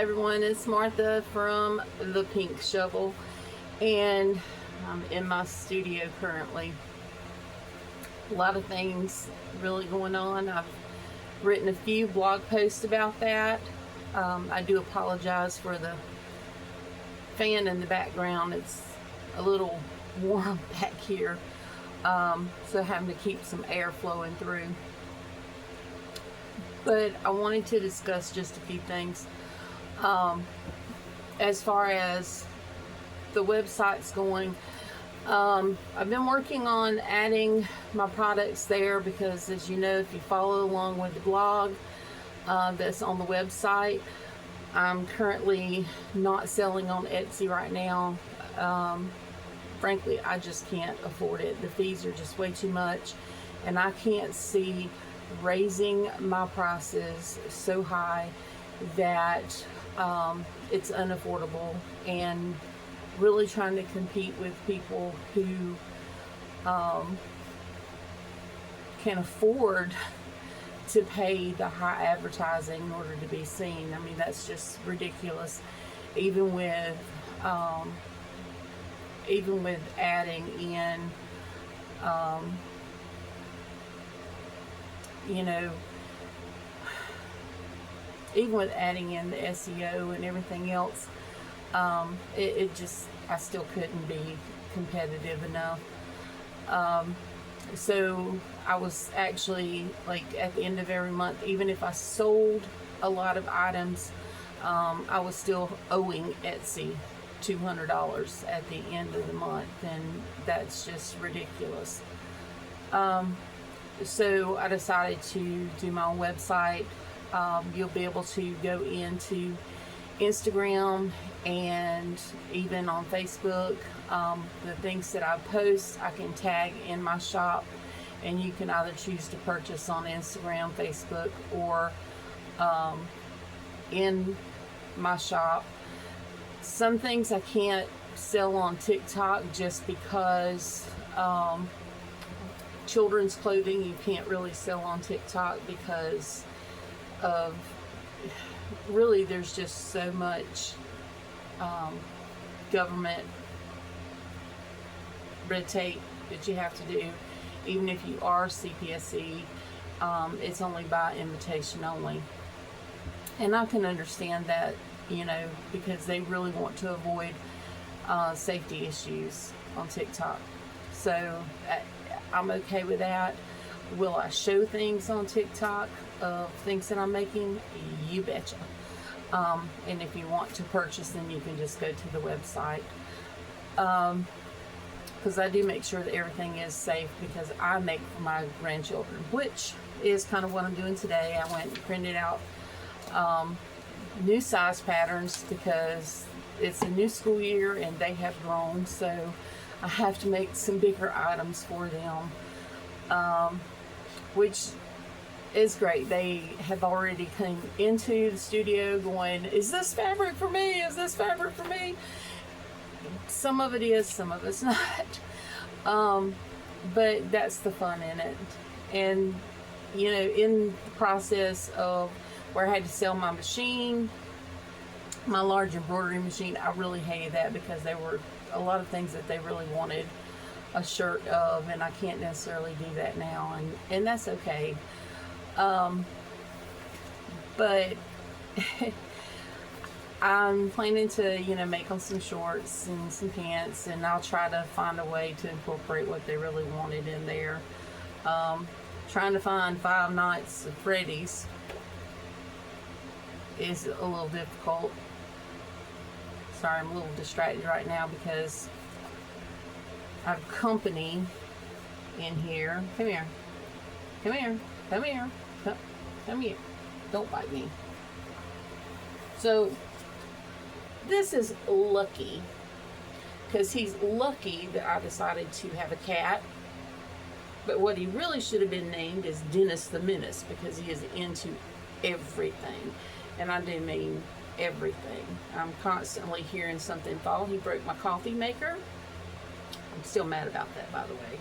Hi everyone, it's Martha from The Pink Shovel, and I'm in my studio currently. A lot of things really going on. I've written a few blog posts about that. I do apologize for the fan in the background. It's a little warm back here, so having to keep some air flowing through. But I wanted to discuss just a few things. As far as the website's going, I've been working on adding my products there because, as you know, if you follow along with the blog that's on the website, I'm currently not selling on Etsy right now. Frankly, I just can't afford it. The fees are just way too much, and I can't see raising my prices so high that it's unaffordable, and really trying to compete with people who can afford to pay the high advertising in order to be seen. I mean, that's just ridiculous. Even with adding in even with adding in the SEO and everything else, it just, I still couldn't be competitive enough. So I was actually, like, at the end of every month, even if I sold a lot of items, I was still owing Etsy $200 at the end of the month, and that's just ridiculous. So I decided to do my own website. You'll be able to go into Instagram and even on Facebook. The things that I post, I can tag in my shop, and you can either choose to purchase on Instagram, Facebook, or in my shop. Some things I can't sell on TikTok just because children's clothing you can't really sell on TikTok because of, really, there's just so much government red tape that you have to do. Even if you are CPSC, it's only by invitation only, and I can understand that, because they really want to avoid safety issues on TikTok. So I'm okay with that. Will I show things on TikTok of things that I'm making? You betcha. And if you want to purchase them, you can just go to the website. Because I do make sure that everything is safe, because I make for my grandchildren, which is kind of what I'm doing today. I went and printed out new size patterns because it's a new school year and they have grown, so I have to make some bigger items for them, which is great. They have already come into the studio going, is this fabric for me? Is this fabric for me? Some of it is, some of it's not. But that's the fun in it. And, in the process of where I had to sell my machine, my large embroidery machine, I really hated that because there were a lot of things that they really wanted a shirt of, and I can't necessarily do that now, and that's okay. But I'm planning to, make them some shorts and some pants, and I'll try to find a way to incorporate what they really wanted in there. Trying to find 5 Nights at Freddy's is a little difficult. Sorry, I'm a little distracted right now because I have company in here. Come here. Come here. Come here. Come here. Don't bite me. So, this is Lucky, because he's lucky that I decided to have a cat. But what he really should have been named is Dennis the Menace, because he is into everything. And I do mean everything. I'm constantly hearing something fall. He broke my coffee maker. I'm still mad about that, by the way.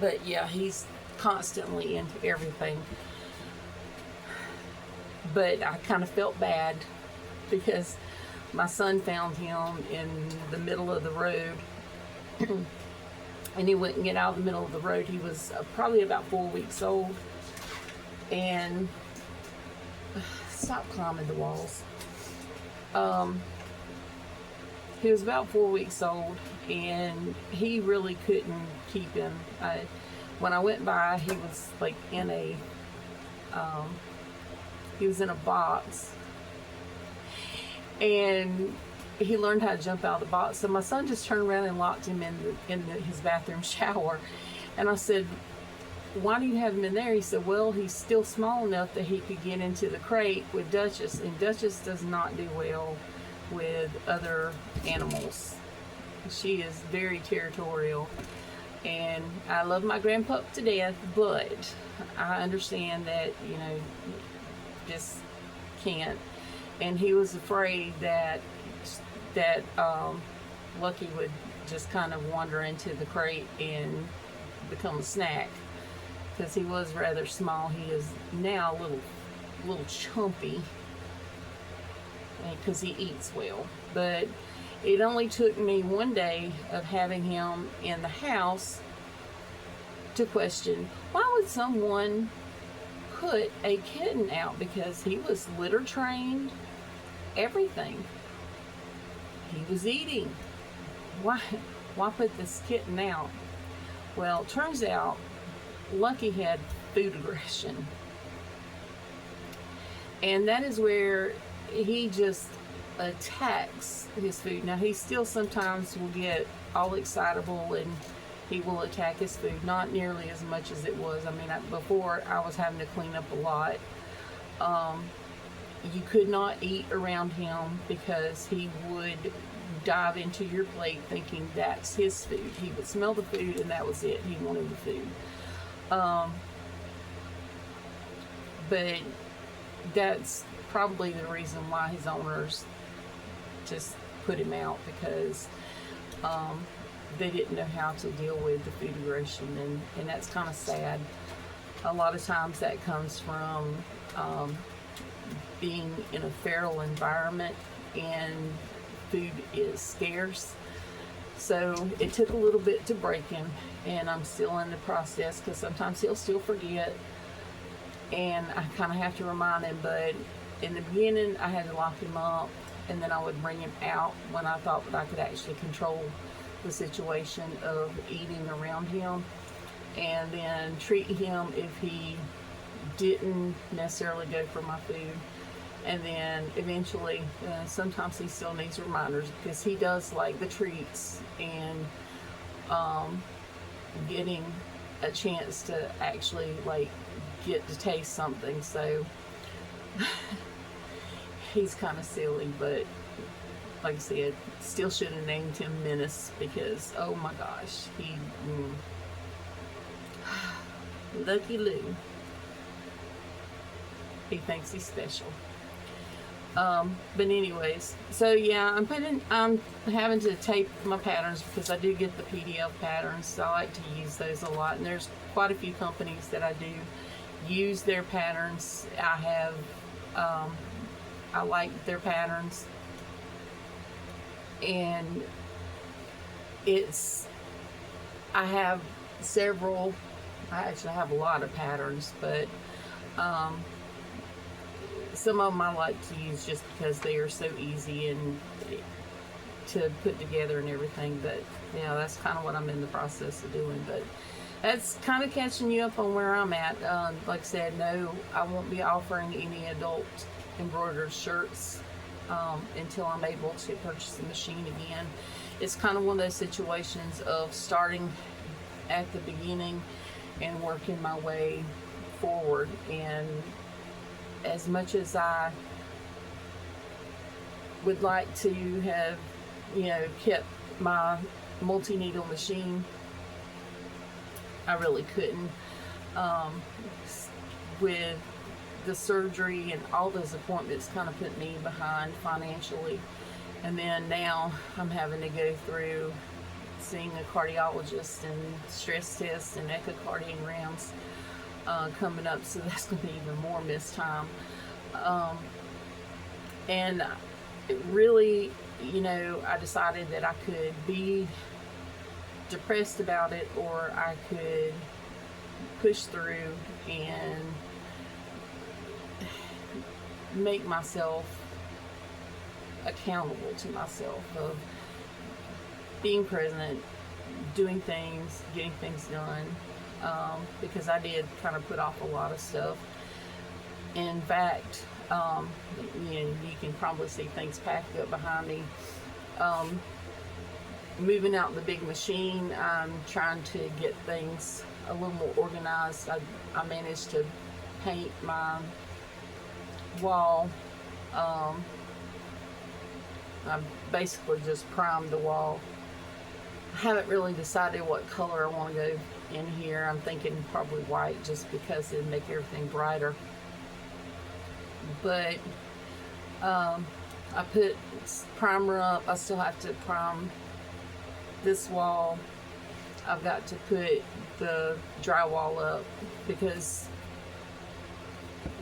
But yeah, he's constantly into everything. but I kind of felt bad because my son found him in the middle of the road. And he wouldn't get out of the middle of the road. He was probably about 4 weeks old. And stop climbing the walls. He was about 4 weeks old, and he really couldn't keep him. When I went by, he was like in a box, and he learned how to jump out of the box. So my son just turned around and locked him in his bathroom shower. And I said, "Why do you have him in there?" He said, "Well, he's still small enough that he could get into the crate with Duchess, and Duchess does not do well with other animals. She is very territorial, and I love my grandpup to death, but I understand that, just can't." And he was afraid that Lucky would just kind of wander into the crate and become a snack, because he was rather small. He is now a little chumpy, because he eats well. But it only took me one day of having him in the house to question, why would someone put a kitten out? Because he was litter trained, everything. He was eating. Why put this kitten out? Well, it turns out Lucky had food aggression. And that is where he just attacks his food. Now, he still sometimes will get all excitable and he will attack his food. Not nearly as much as it was. I mean, before I was having to clean up a lot. You could not eat around him because he would dive into your plate thinking that's his food. He would smell the food and that was it. He wanted the food. But that's probably the reason why his owners just put him out, because they didn't know how to deal with the food aggression, and that's kind of sad. A lot of times that comes from being in a feral environment and food is scarce. So it took a little bit to break him, and I'm still in the process, because sometimes he'll still forget, and I kind of have to remind him. But in the beginning, I had to lock him up, and then I would bring him out when I thought that I could actually control the situation of eating around him, and then treat him if he didn't necessarily go for my food. And then eventually, sometimes he still needs reminders, because he does like the treats and getting a chance to actually like get to taste something. So he's kind of silly, but like I said, still should have named him Menace, because oh my gosh, Lucky Lou, he thinks he's special. But anyways, so yeah, I'm having to tape my patterns, because I do get the PDF patterns, so I like to use those a lot, and there's quite a few companies that I do use their patterns. I like their patterns, and I have several. I actually have a lot of patterns, but some of them I like to use just because they are so easy and to put together and everything. But that's kind of what I'm in the process of doing. But that's kind of catching you up on where I'm at. Like I said, no, I won't be offering any adult embroidered shirts until I'm able to purchase the machine again. It's kind of one of those situations of starting at the beginning and working my way forward. And as much as I would like to have, kept my multi-needle machine, I really couldn't. With the surgery and all those appointments kind of put me behind financially. And then now I'm having to go through seeing a cardiologist and stress tests and echocardiograms coming up, so that's going to be even more missed time. And it really, I decided that I could be depressed about it, or I could push through and make myself accountable to myself of being present, doing things, getting things done, because I did kind of put off a lot of stuff. In fact, you can probably see things packed up behind me. Moving out the big machine, I'm trying to get things a little more organized. I managed to paint my wall. I basically just primed the wall. I haven't really decided what color I want to go in here. I'm thinking probably white, just because it'd make everything brighter. But I put primer up. I still have to prime this wall. I've got to put the drywall up, because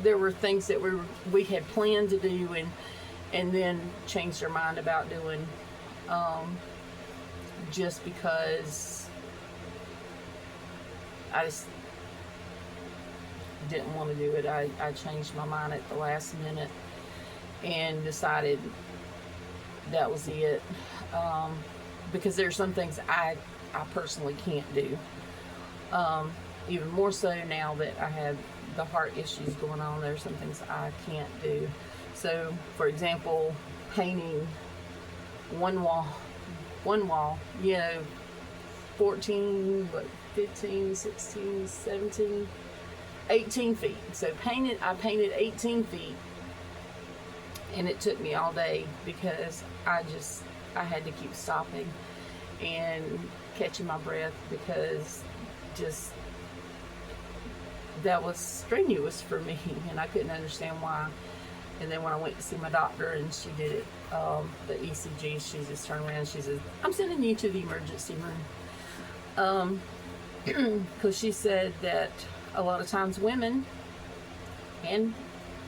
there were things that we had planned to do and then changed our mind about doing, just because I just didn't want to do it. I changed my mind at the last minute and decided that was it, because there's some things I personally can't do, even more so now that I have the heart issues going on. There's some things I can't do. So, for example, painting one wall, 14, 15, 16, 17, 18 feet. So I painted 18 feet, and it took me all day, because I had to keep stopping and catching my breath, because just that was strenuous for me, and I couldn't understand why. And then when I went to see my doctor and she did it, the ECG, she just turned around and she said, "I'm sending you to the emergency room." Because she said that a lot of times women, and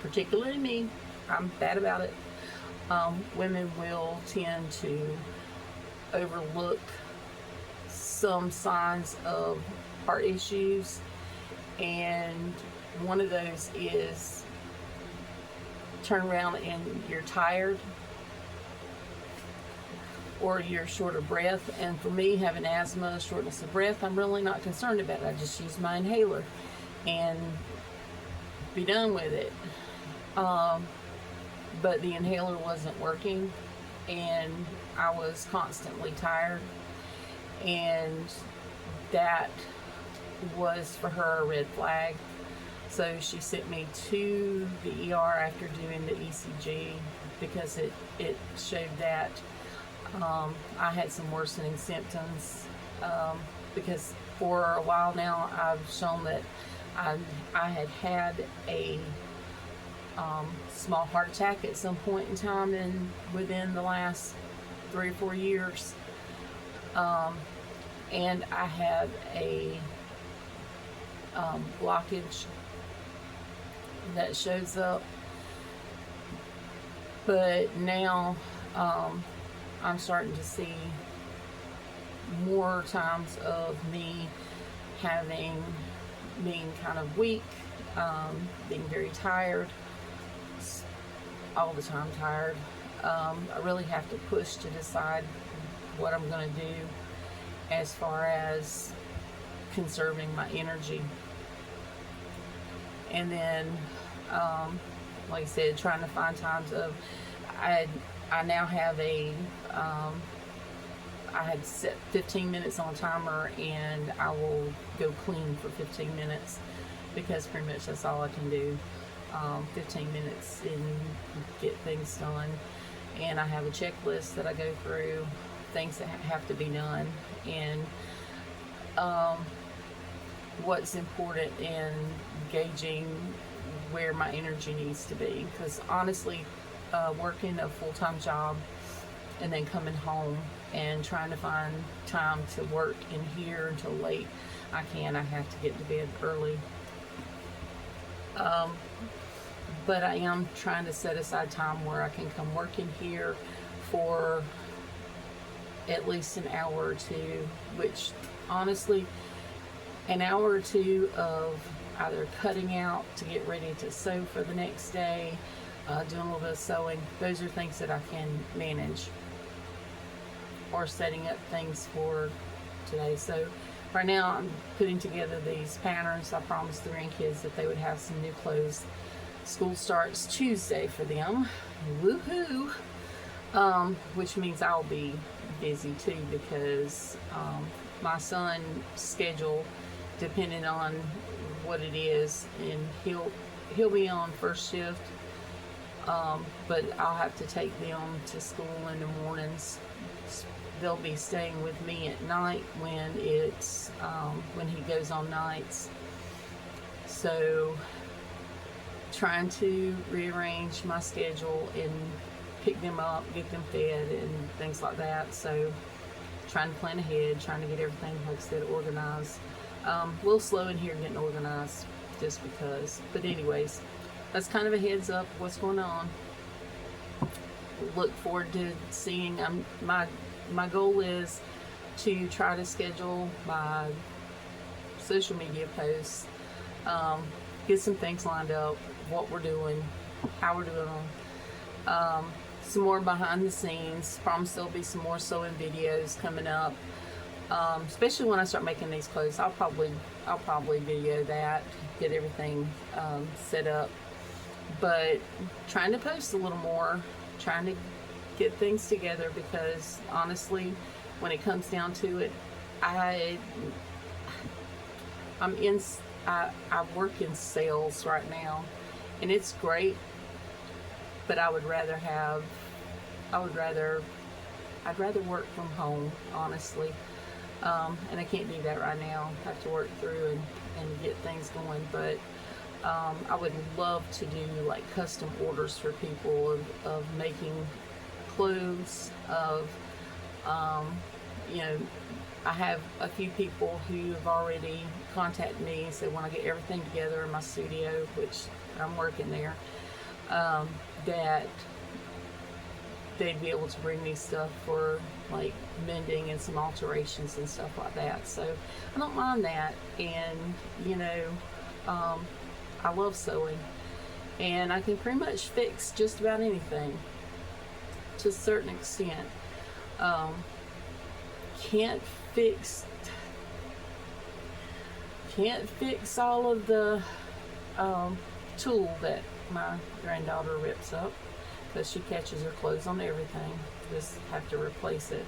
particularly me, I'm bad about it, women will tend to overlook some signs of heart issues, and one of those is turn around and you're tired, or you're short of breath. And for me, having asthma, shortness of breath, I'm really not concerned about it. I just use my inhaler and be done with it. But the inhaler wasn't working, and I was constantly tired, and that was for her a red flag. So she sent me to the ER after doing the ECG, because it showed that I had some worsening symptoms, because for a while now I've shown that I had a small heart attack at some point in time within the last 3 or 4 years, and I had a blockage that shows up. But now I'm starting to see more times of me being kind of weak, being very tired, all the time tired. I really have to push to decide what I'm going to do as far as conserving my energy. And then, like I said, trying to find times of, I now have I had set 15 minutes on a timer, and I will go clean for 15 minutes, because pretty much that's all I can do. 15 minutes and get things done. And I have a checklist that I go through, things that have to be done, and what's important in gauging where my energy needs to be. Because honestly, working a full-time job and then coming home and trying to find time to work in here until late, I have to get to bed early. but I am trying to set aside time where I can come work in here for at least an hour or two, which honestly, an hour or two of either cutting out to get ready to sew for the next day, doing a little bit of sewing. Those are things that I can manage, or setting up things for today. So right now I'm putting together these patterns. I promised the grandkids that they would have some new clothes. School starts Tuesday for them. Woohoo! Which means I'll be busy too, because my son's schedule, depending on what it is, and he'll be on first shift, but I'll have to take them to school in the mornings. They'll be staying with me at night when it's when he goes on nights. So trying to rearrange my schedule and pick them up, get them fed, and things like that. So trying to plan ahead, trying to get everything, like I said, organized. A little slow in here getting organized, just because. But anyways, that's kind of a heads up of what's going on. Look forward to seeing. My goal is to try to schedule my social media posts, get some things lined up, what we're doing, how we're doing them. Some more behind the scenes. Promise there'll be some more sewing videos coming up. Especially when I start making these clothes, I'll probably video that, get everything set up. But trying to post a little more, trying to get things together, because honestly, when it comes down to it, I work in sales right now, and it's great, but I'd rather work from home, honestly. And I can't do that right now. I have to work through and get things going, but I would love to do like custom orders for people of making clothes, of I have a few people who have already contacted me and said when I get everything together in my studio, which I'm working there, that they'd be able to bring me stuff for like mending and some alterations and stuff like that. So I don't mind that. And I love sewing, and I can pretty much fix just about anything to a certain extent. Can't fix all of the tulle that my granddaughter rips up, because she catches her clothes on everything. Just have to replace it,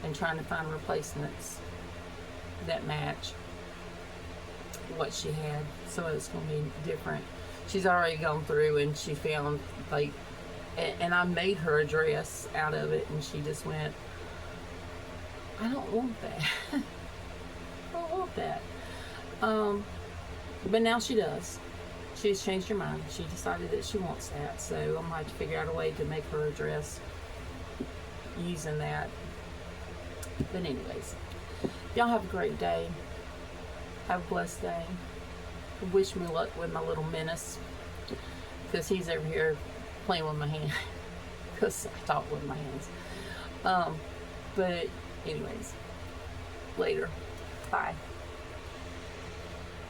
and trying to find replacements that match what she had, so it's going to be different. She's already gone through and she found and I made her a dress out of it, and she just went, I don't want that. I don't want that. But now she does. She's changed her mind. She decided that she wants that. So I'm going to have to figure out a way to make her a dress using that. But anyways, y'all have a great day. Have a blessed day. Wish me luck with my little menace, because he's over here playing with my hand, because I talk with my hands. But anyways, later. Bye.